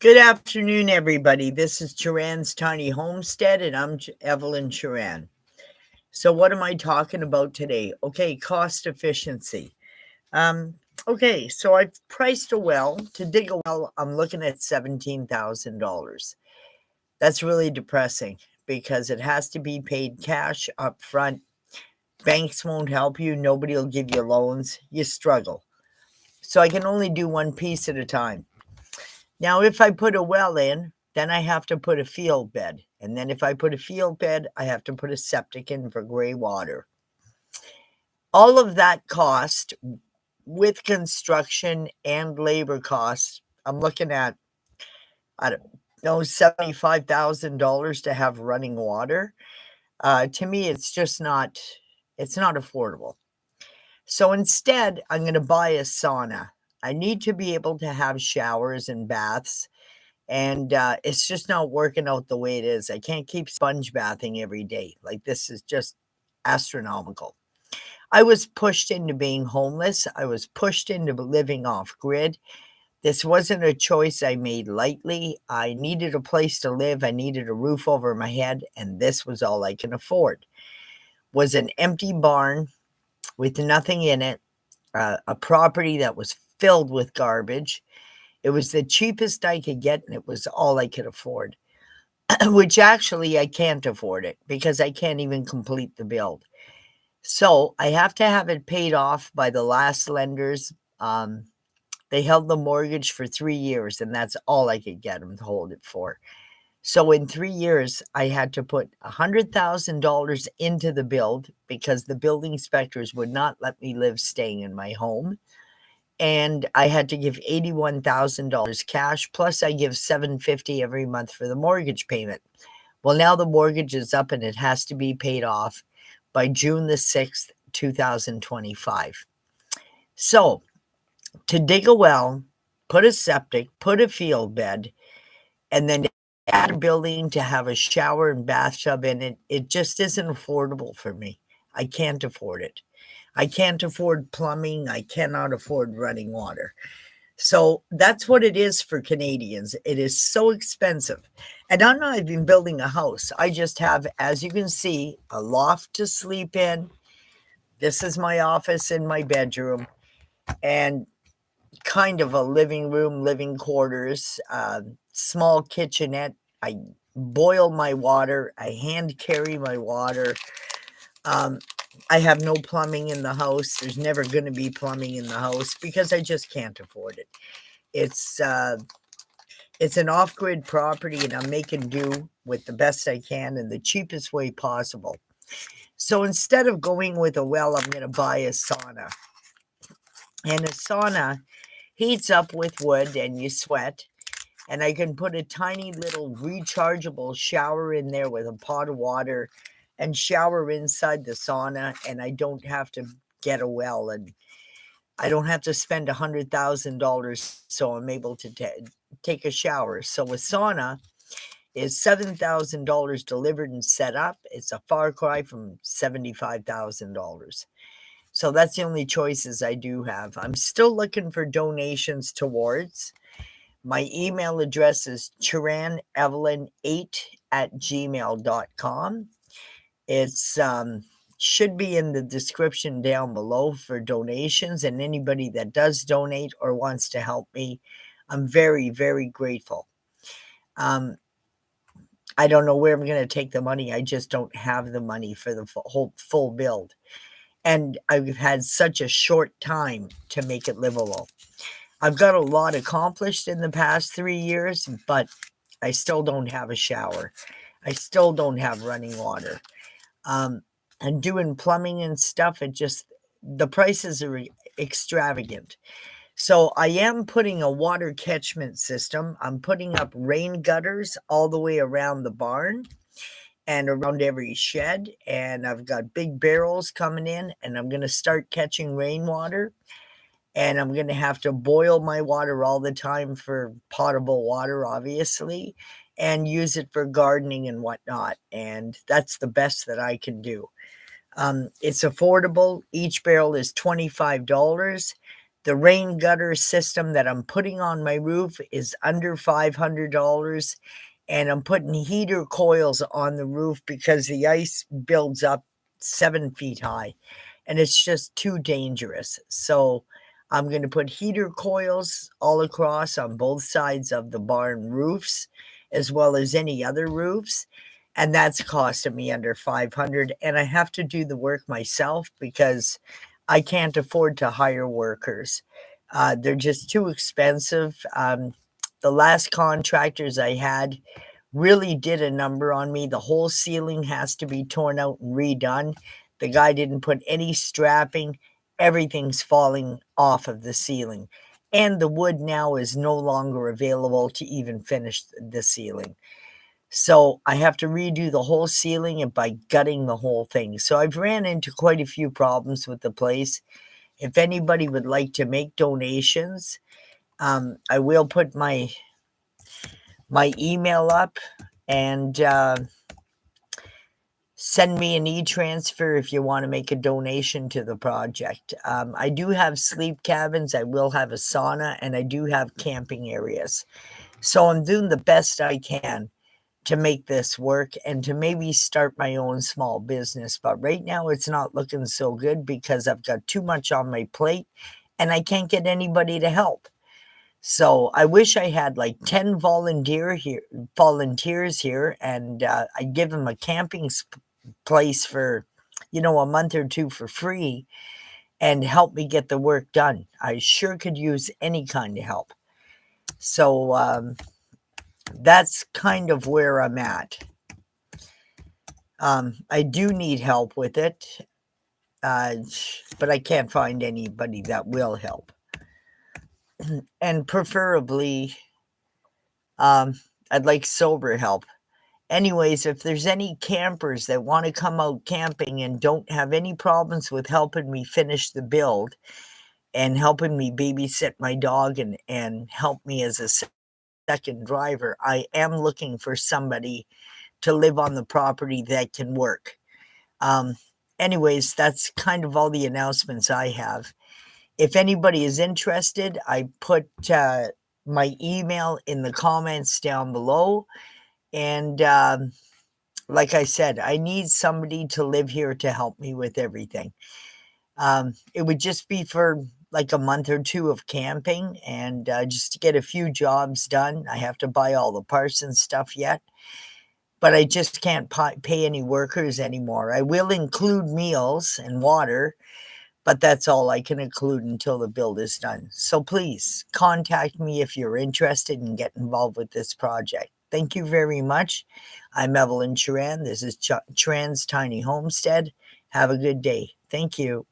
Good afternoon, everybody. This is Churan's Tiny Homestead, and I'm Evelyn Churan. So, what am I talking about today? Okay, cost efficiency. Um, so I've priced a well. To dig a well, I'm looking at $17,000. That's really depressing because it has to be paid cash up front. Banks won't help you, nobody will give you loans. You struggle. So, I can only do one piece at a time. Now, if I put a well in, then I have to put a field bed. And then if I put a field bed, I have to put a septic in for gray water. All of that cost with construction and labor costs, I'm looking at, I don't know, $75,000 to have running water. To me, it's not affordable. So instead, I'm going to buy a sauna. I need to be able to have showers and baths. And it's just not working out the way it is. I can't keep sponge bathing every day. Like, this is just astronomical. I was pushed into being homeless. I was pushed into living off grid. This wasn't a choice I made lightly. I needed a place to live. I needed a roof over my head, and this was all I can afford. Was an empty barn with nothing in it, a property that was filled with garbage. It was the cheapest I could get, and it was all I could afford, which actually I can't afford it because I can't even complete the build. So I have to have it paid off by the last lenders. They held the mortgage for 3 years, and that's all I could get them to hold it for. So in 3 years, I had to put $100,000 into the build because the building inspectors would not let me live staying in my home. And I had to give $81,000 cash, plus I give $750 every month for the mortgage payment. Well, now the mortgage is up and it has to be paid off by June the 6th, 2025. So to dig a well, put a septic, put a field bed, and then add a building to have a shower and bathtub in it, it just isn't affordable for me. I can't afford it. I can't afford plumbing. I cannot afford running water. So that's what it is for Canadians. It is so expensive. And I'm not even building a house. I just have, as you can see, a loft to sleep in. This is my office and my bedroom, and kind of a living room, living quarters, small kitchenette. I boil my water. I hand carry my water. Um, I have no plumbing in the house. There's never going to be plumbing in the house because I just can't afford it. It's uh, it's an off-grid property, and I'm making do with the best I can in the cheapest way possible. So instead of going with a well, I'm going to buy a sauna. And a sauna heats up with wood, and you sweat. And I can put a tiny little rechargeable shower in there with a pot of water and shower inside the sauna, and I don't have to get a well, and I don't have to spend $100,000, so I'm able to take a shower. So a sauna is $7,000 delivered and set up. It's a far cry from $75,000. So that's the only choices I do have. I'm still looking for donations towards. My email address is churanevelyn8@gmail.com. It's should be in the description down below for donations, and anybody that does donate or wants to help me, I'm very, very grateful. Um, I don't know where I'm going to take the money. I just don't have the money for the whole full build. And I've had such a short time to make it livable. I've got a lot accomplished in the past 3 years, but I still don't have a shower. I still don't have running water. Um, and doing plumbing and stuff, the prices are extravagant. So I am putting a water catchment system. I'm putting up rain gutters all the way around the barn and around every shed. And I've got big barrels coming in, and I'm going to start catching rainwater. And I'm going to have to boil my water all the time for potable water, obviously, and use it for gardening and whatnot. And that's the best that I can do. It's affordable. Each barrel is $25. The rain gutter system that I'm putting on my roof is under $500, and I'm putting heater coils on the roof because the ice builds up 7 feet high, and it's just too dangerous. So I'm gonna put heater coils all across on both sides of the barn roofs, as well as any other roofs, and that's costing me under 500, and I have to do the work myself because I can't afford to hire workers. They're just too expensive. The last contractors I had really did a number on me. The whole ceiling has to be torn out and redone. The guy didn't put any strapping. Everything's falling off of the ceiling. And the wood now is no longer available to even finish the ceiling. So I have to redo the whole ceiling and by gutting the whole thing. So I've ran into quite a few problems with the place. If anybody would like to make donations, I will put my email up, and send me an e-transfer if you want to make a donation to the project. I do have sleep cabins, I will have a sauna, and I do have camping areas. So I'm doing the best I can to make this work and to maybe start my own small business. But right now it's not looking so good because I've got too much on my plate and I can't get anybody to help. So I wish I had like 10 volunteers here, and I'd give them a camping place for, a month or two for free and help me get the work done. I sure could use any kind of help. So that's kind of where I'm at. I do need help with it, but I can't find anybody that will help. And preferably, I'd like sober help. Anyways, if there's any campers that want to come out camping and don't have any problems with helping me finish the build and helping me babysit my dog and help me as a second driver, I am looking for somebody to live on the property that can work. Anyways, that's kind of all the announcements I have. If anybody is interested, I put my email in the comments down below. And like I said, I need somebody to live here to help me with everything. It would just be for like a month or two of camping and just to get a few jobs done. I have to buy all the parts and stuff yet, but I just can't pay any workers anymore. I will include meals and water, but that's all I can include until the build is done. So please contact me if you're interested and get involved with this project. Thank you very much. I'm Evelyn Churan. This is Churan's Tiny Homestead. Have a good day. Thank you.